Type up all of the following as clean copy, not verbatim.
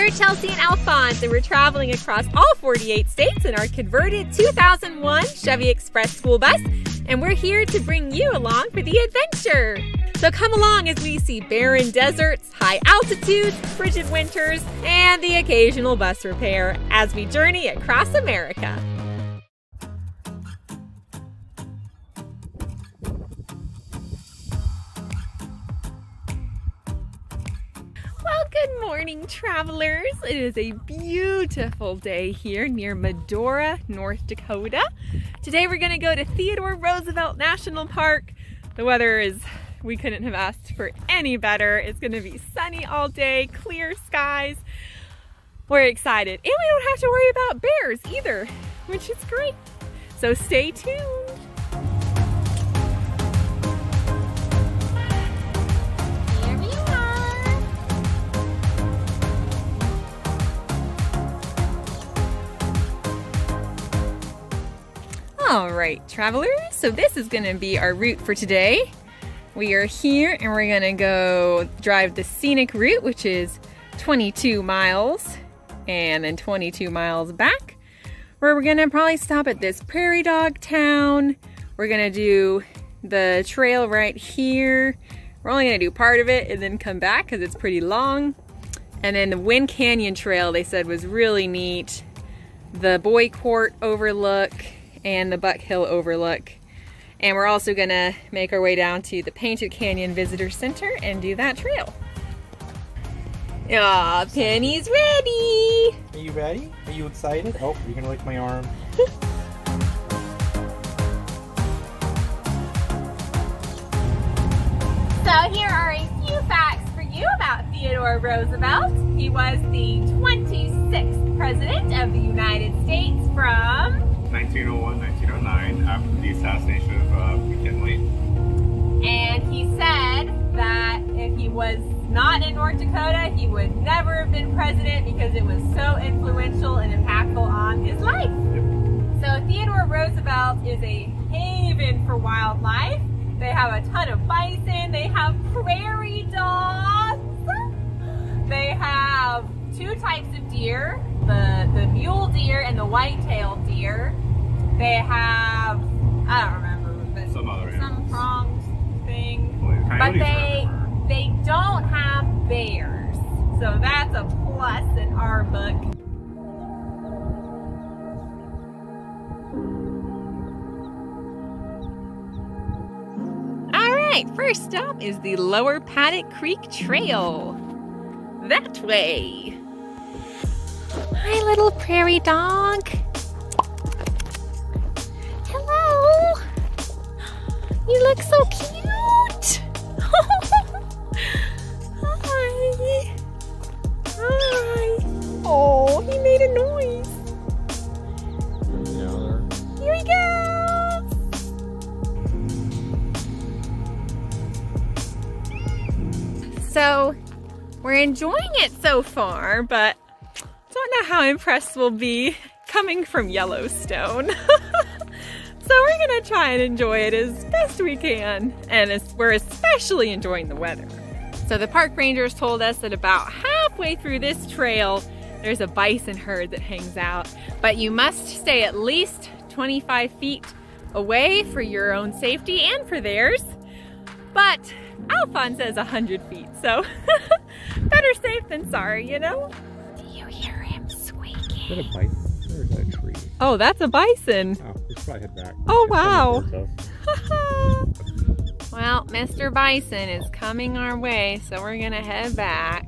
We're Chelsea and Alphonse, and we're traveling across all 48 states in our converted 2001 Chevy Express school bus, and we're here to bring you along for the adventure. So come along as we see barren deserts, high altitudes, frigid winters, and the occasional bus repair as we journey across America. Well, good morning, travelers. It is a beautiful day here near Medora, North Dakota. Today we're gonna go to Theodore Roosevelt National Park. The weather is, we couldn't have asked for any better. It's gonna be sunny all day, clear skies. We're excited. And we don't have to worry about bears either, which is great. So stay tuned. All right, travelers, so this is gonna be our route for today. We are here and we're gonna go drive the scenic route, which is 22 miles and then 22 miles back, where we're gonna probably stop at this prairie dog town. We're gonna do the trail right here. We're only gonna do part of it and then come back because it's pretty long. And then the Wind Canyon Trail, they said, was really neat. The Boicourt Overlook and the Buck Hill Overlook. And we're also gonna make our way down to the Painted Canyon Visitor Center and do that trail. Aw, Penny's ready! Are you ready? Are you excited? Oh, you're gonna lick my arm. So here are a few facts for you about Theodore Roosevelt. He was the 26th President of the United States from 1901, 1909, after the assassination of McKinley. And he said that if he was not in North Dakota, he would never have been president because it was so influential and impactful on his life. Yep. So Theodore Roosevelt is a haven for wildlife. They have a ton of bison, they have prairie dogs, they have two types of deer, the mule deer and the white-tailed deer. They have, I don't remember, but some pronged thing. Well, but they don't have bears. So that's a plus in our book. All right, first stop is the Lower Paddock Creek Trail. That way. Hi, little prairie dog. Hello. You look so cute. Hi. Hi. Oh, he made a noise. Here he goes. So, we're enjoying it so far, but don't know how impressed we'll be coming from Yellowstone. So we're gonna try and enjoy it as best we can, and we're especially enjoying the weather. So the park rangers told us that about halfway through this trail, there's a bison herd that hangs out, but you must stay at least 25 feet away for your own safety and for theirs. But Alphonse says 100 feet, so better safe than sorry, you know? Do you hear him squeaking? Is that a bison or is that a tree? Oh, that's a bison. Oh, we should probably head back. Oh, wow. Well, Mr. Bison is coming our way, so we're gonna head back.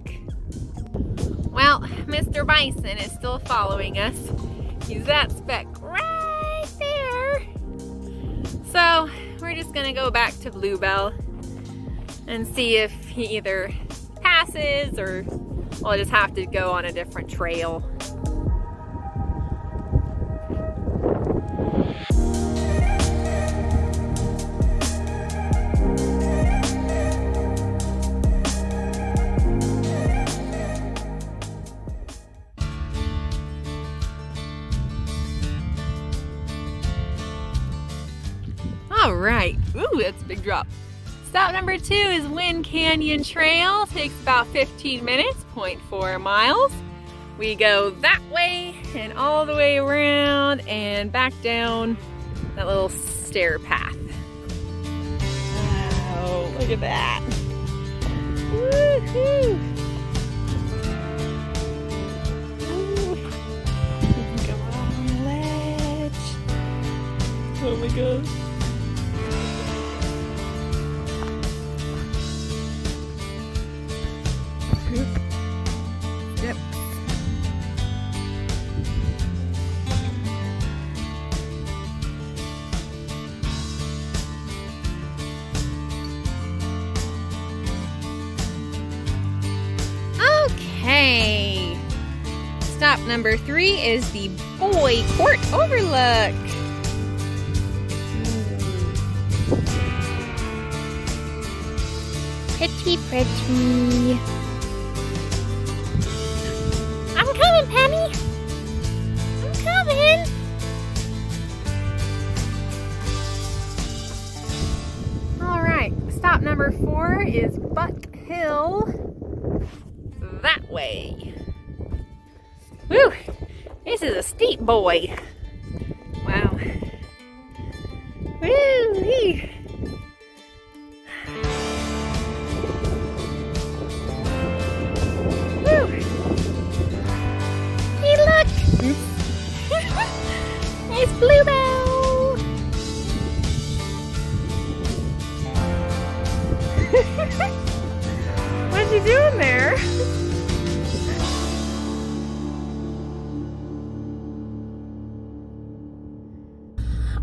Well, Mr. Bison is still following us. He's that speck right there. So, we're just gonna go back to Bluebell and see if he either passes or we'll just have to go on a different trail. All right, ooh, that's a big drop. Stop number 2 is Wind Canyon Trail. Takes about 15 minutes, 0.4 miles. we go that way and all the way around and back down that little stair path. Wow, look at that. Woohoo! Go on the ledge. Oh my god. Yep. Okay. Stop number 3 is the Boicourt Overlook. Pretty, pretty. I'm coming, Penny. I'm coming. All right, stop number 4 is Buck Hill. That way. Woo! This is a steep boy. Wow. Woo-wee. Woo! Hey, look! It's Bluebell! What you doing there?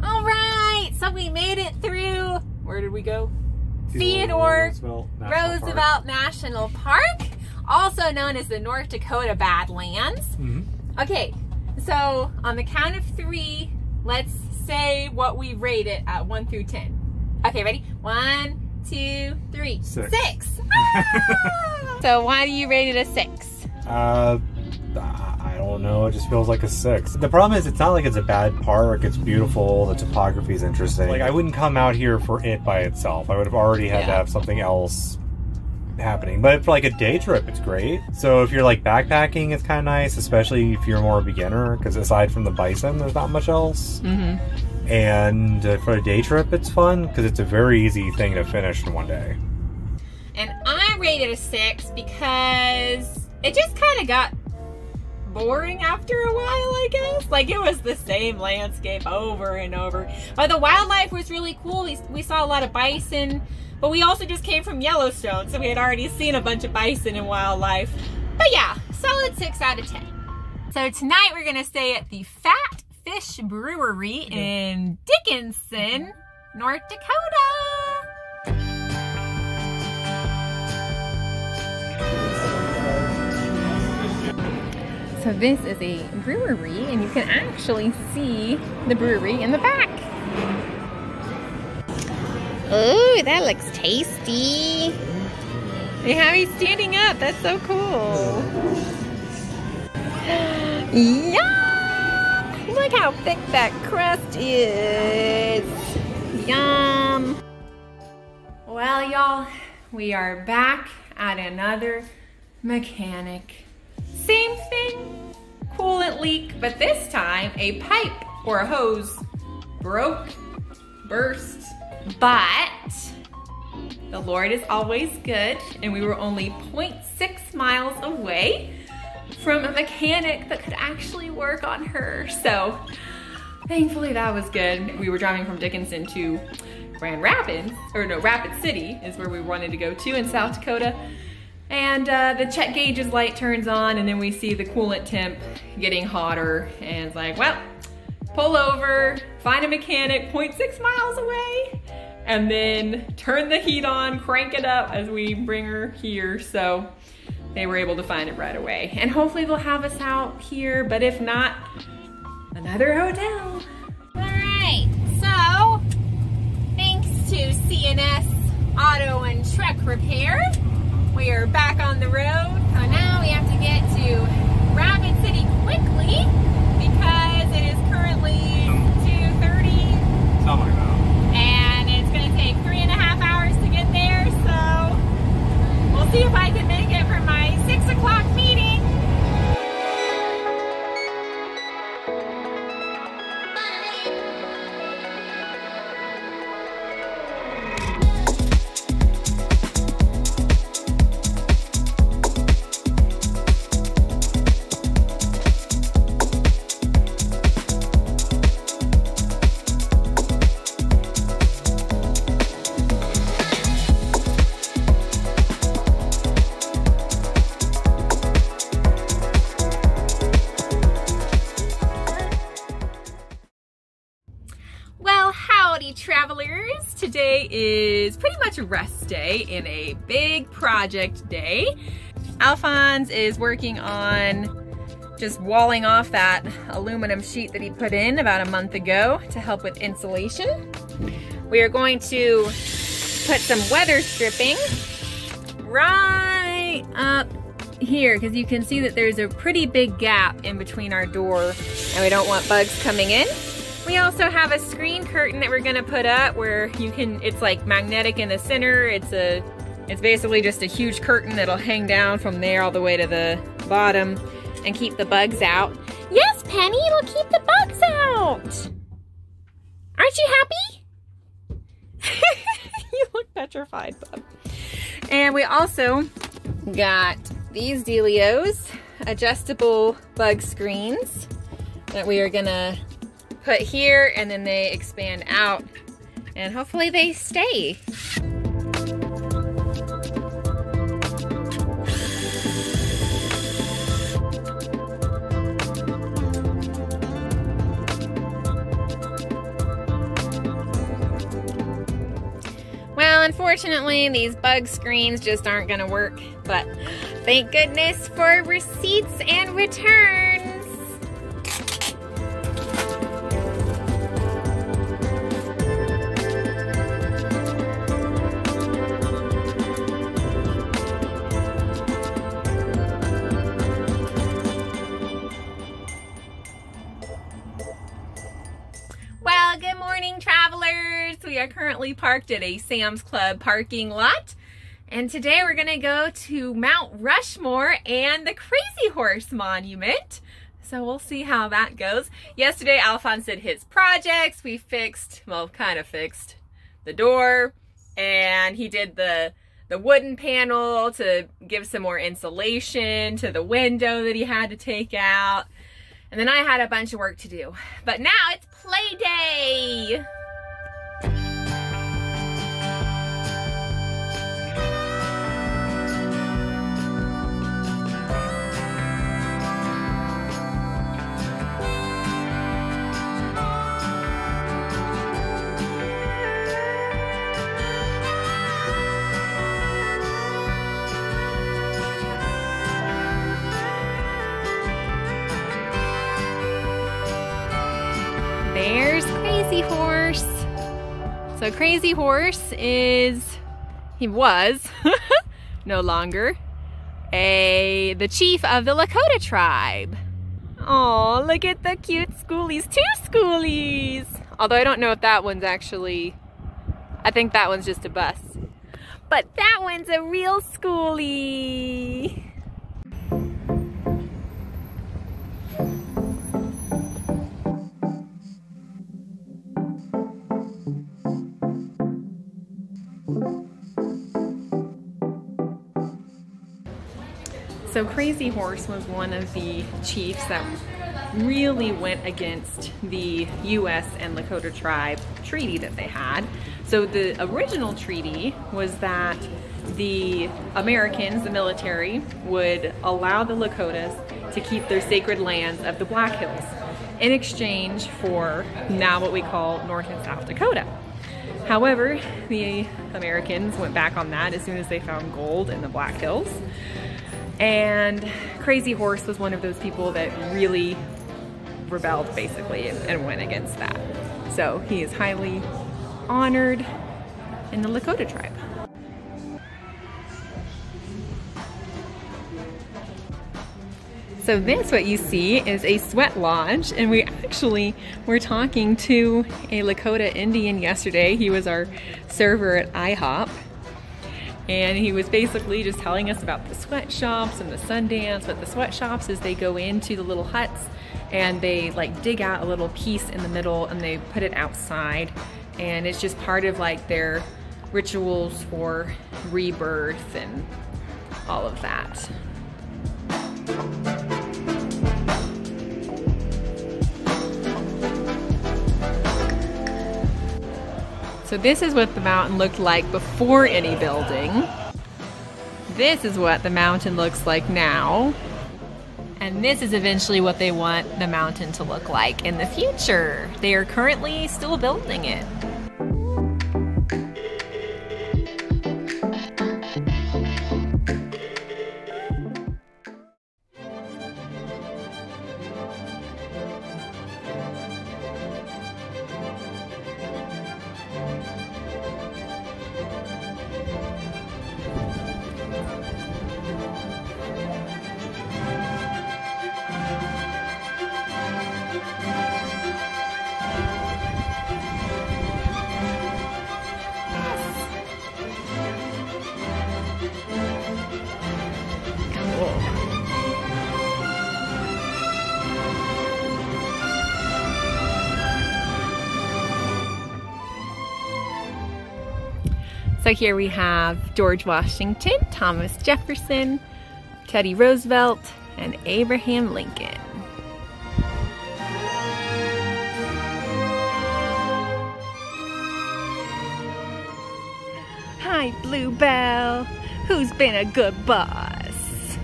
Alright, so we made it through. Where did we go? Theodore Roosevelt National Park, also known as the North Dakota Badlands. Okay, so on the count of 3, let's say what we rate it at 1 through 10. Okay, ready? 1, 2, 3. 6. Ah! So why do you rate it a 6? I don't know, it just feels like a 6. The problem is, it's not like it's a bad park, it's beautiful, the topography is interesting. Like, I wouldn't come out here for it by itself. I would have already had to have something else happening. But for like a day trip, it's great. So if you're like backpacking, it's kind of nice, especially if you're more a beginner, because aside from the bison, there's not much else. And for a day trip, it's fun, because it's a very easy thing to finish in one day. And I rated a 6 because it just kind of got boring after a while, I guess. Like, it was the same landscape over and over. But the wildlife was really cool. We saw a lot of bison, but we also just came from Yellowstone, so we had already seen a bunch of bison and wildlife. But yeah, solid 6 out of 10. So tonight we're gonna stay at the Phat Fish Brewery in Dickinson, North Dakota. So this is a brewery, and you can actually see the brewery in the back. Oh, that looks tasty. They have you standing up. That's so cool. Yum! Look how thick that crust is. Yum. Well, y'all, we are back at another mechanic. Same thing, coolant leak, but this time a pipe or a hose burst. But the Lord is always good, and we were only 0.6 miles away from a mechanic that could actually work on her. So thankfully that was good. We were driving from Dickinson to Grand Rapids, or no, Rapid City is where we wanted to go to in South Dakota. And the check gauge's light turns on, and then we see the coolant temp getting hotter, and it's like, well, pull over, find a mechanic 0.6 miles away, and then turn the heat on, crank it up as we bring her here. So they were able to find it right away. And hopefully they'll have us out here, but if not, another hotel. All right, so thanks to C&S Auto and Truck Repair, we are back on the road. So now we have to get to Rapid City quickly because it is currently 2:30. Something like that. And it's going to take 3.5 hours to get there. So we'll see if I can make it for my 6 o'clock meeting. Hey travelers! Today is pretty much a rest day and a big project day. Alphonse is working on just walling off that aluminum sheet that he put in about a month ago to help with insulation. We are going to put some weather stripping right up here because you can see that there's a pretty big gap in between our door and we don't want bugs coming in. We also have a screen curtain that we're gonna put up where you can, it's like magnetic in the center. It's basically just a huge curtain that'll hang down from there all the way to the bottom and keep the bugs out. Yes, Penny, it'll keep the bugs out. Aren't you happy? You look petrified, bub. And we also got these dealios, adjustable bug screens that we are gonna put here, and then they expand out and hopefully they stay. Well, unfortunately, these bug screens just aren't gonna work, but thank goodness for receipts and returns. Well, good morning, travelers. We are currently parked at a Sam's Club parking lot. And today we're gonna go to Mount Rushmore and the Crazy Horse Monument. So we'll see how that goes. Yesterday, Alphonse did his projects. We fixed, well, kind of fixed the door. And he did the wooden panel to give some more insulation to the window that he had to take out. And then I had a bunch of work to do. But now it's play day! There's Crazy Horse. So Crazy Horse he was, no longer, the chief of the Lakota tribe. Oh, look at the cute Skoolies, 2 Skoolies. Although I don't know if that one's actually, I think that one's just a bus. But that one's a real Skoolie. So Crazy Horse was one of the chiefs that really went against the US and Lakota tribe treaty that they had. So the original treaty was that the Americans, the military, would allow the Lakotas to keep their sacred lands of the Black Hills in exchange for now what we call North and South Dakota. However, the Americans went back on that as soon as they found gold in the Black Hills. And Crazy Horse was one of those people that really rebelled, basically, and went against that. So he is highly honored in the Lakota tribe. So this, what you see, is a sweat lodge, and we actually were talking to a Lakota Indian yesterday. He was our server at IHOP. And he was basically just telling us about the sweatshops and the Sundance. But the sweatshops is they go into the little huts and they like dig out a little piece in the middle and they put it outside. And it's just part of like their rituals for rebirth and all of that. So this is what the mountain looked like before any building. This is what the mountain looks like now. And this is eventually what they want the mountain to look like in the future. They are currently still building it. So here we have George Washington, Thomas Jefferson, Teddy Roosevelt, and Abraham Lincoln. Hi, Bluebell. Who's been a good boss?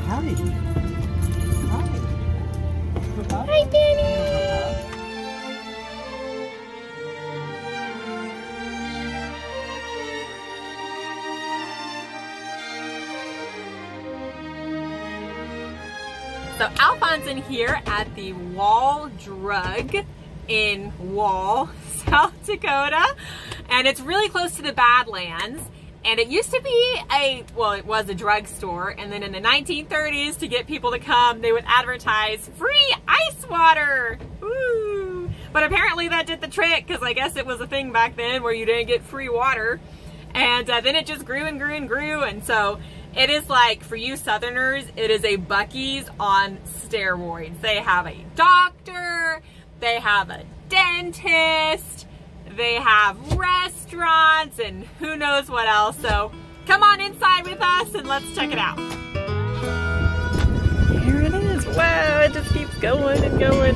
Hi. Hi. Hi, Danny. So Alphon's in here at the Wall Drug in Wall, South Dakota, and it's really close to the Badlands. And it used to be it was a drugstore, and then in the 1930s, to get people to come, they would advertise free ice water. Woo! But apparently that did the trick, because I guess it was a thing back then where you didn't get free water. And then it just grew and grew and grew, and so it is like, for you Southerners, it is a Buc-ee's on steroids. They have a doctor, they have a dentist, they have restaurants, and who knows what else. So come on inside with us and let's check it out. Here it is. Wow, it just keeps going and going.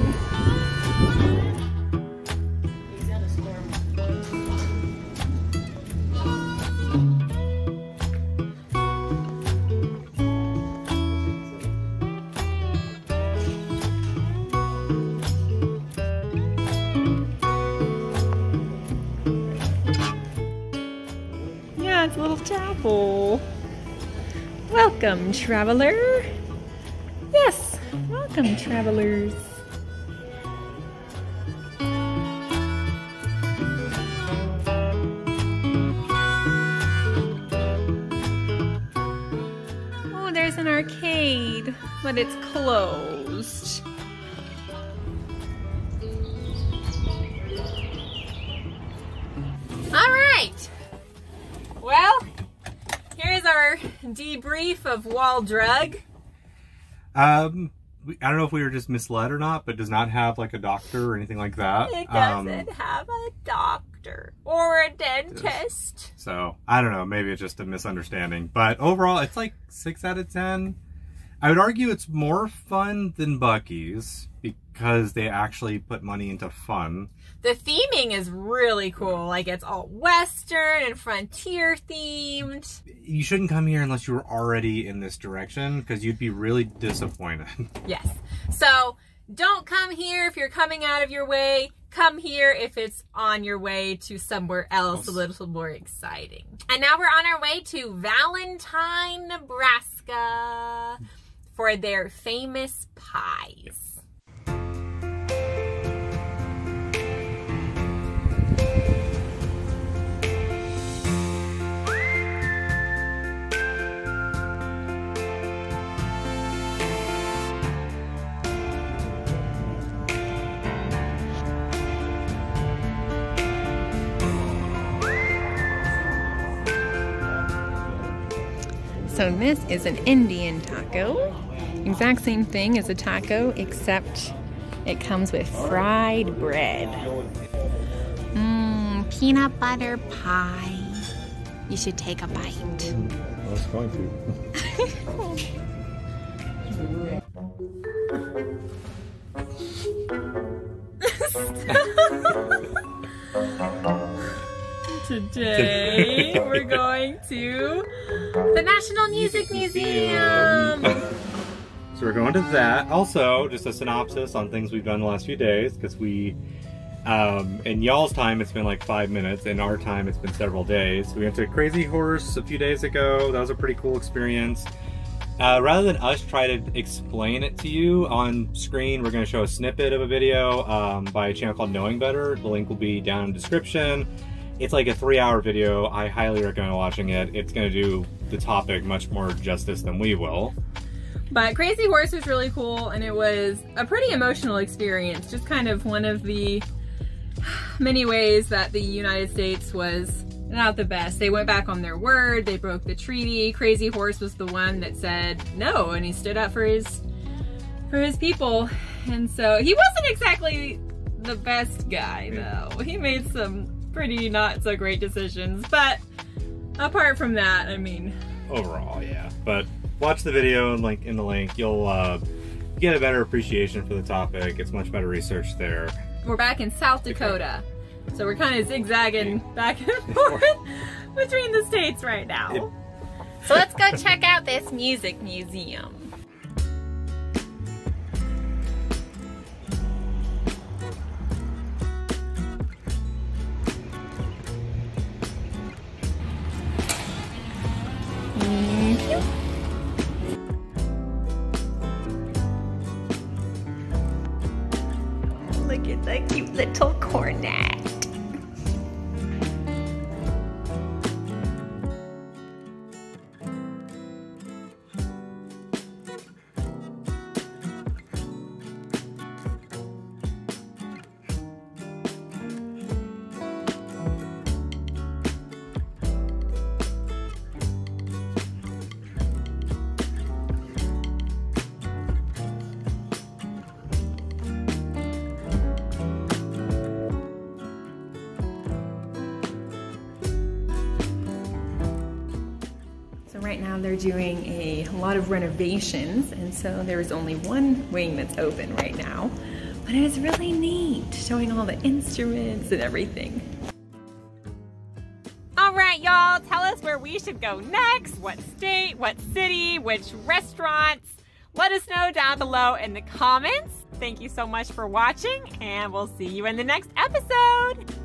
It's a little chapel. Welcome, traveler. Yes, welcome, travelers. Oh, there's an arcade, but it's closed. All right. Well, here's our debrief of Wall Drug. I don't know if we were just misled or not, but it does not have like a doctor or anything like that. It doesn't have a doctor or a dentist. So, I don't know, maybe it's just a misunderstanding. But overall, it's like 6 out of 10. I would argue it's more fun than Buc-ee's because they actually put money into fun. The theming is really cool. Like, it's all Western and frontier themed. You shouldn't come here unless you were already in this direction, because you'd be really disappointed. Yes. So, don't come here if you're coming out of your way. Come here if it's on your way to somewhere else a little more exciting. And now we're on our way to Valentine, Nebraska for their famous pies. So this is an Indian taco. Exact same thing as a taco, except it comes with fried bread. Peanut butter pie. You should take a bite. I was going to. Today we're going to the National Music Museum. So we're going to that. Also, just a synopsis on things we've done the last few days, because we, in y'all's time it's been like 5 minutes, in our time it's been several days. We went to Crazy Horse a few days ago. That was a pretty cool experience. Rather than us try to explain it to you on screen, we're going to show a snippet of a video by a channel called Knowing Better. The link will be down in the description. It's like a 3-hour video. I highly recommend watching it. It's going to do the topic much more justice than we will. But Crazy Horse was really cool, and it was a pretty emotional experience. Just kind of one of the many ways that the United States was not the best. They went back on their word. They broke the treaty. Crazy Horse was the one that said no, and he stood up for his people. And so he wasn't exactly the best guy, though. He made some pretty not so great decisions. But apart from that, I mean, overall, yeah. But watch the video and link in the link. You'll get a better appreciation for the topic. It's much better research there. We're back in South Dakota, so we're kind of zigzagging back and forth between the states right now. So let's go check out this music museum. Look at that cute little cornet. Right now they're doing a lot of renovations, and so there's only one wing that's open right now, but it is really neat, showing all the instruments and everything. All right, y'all, tell us where we should go next, what state, what city, which restaurants. Let us know down below in the comments. Thank you so much for watching, and we'll see you in the next episode.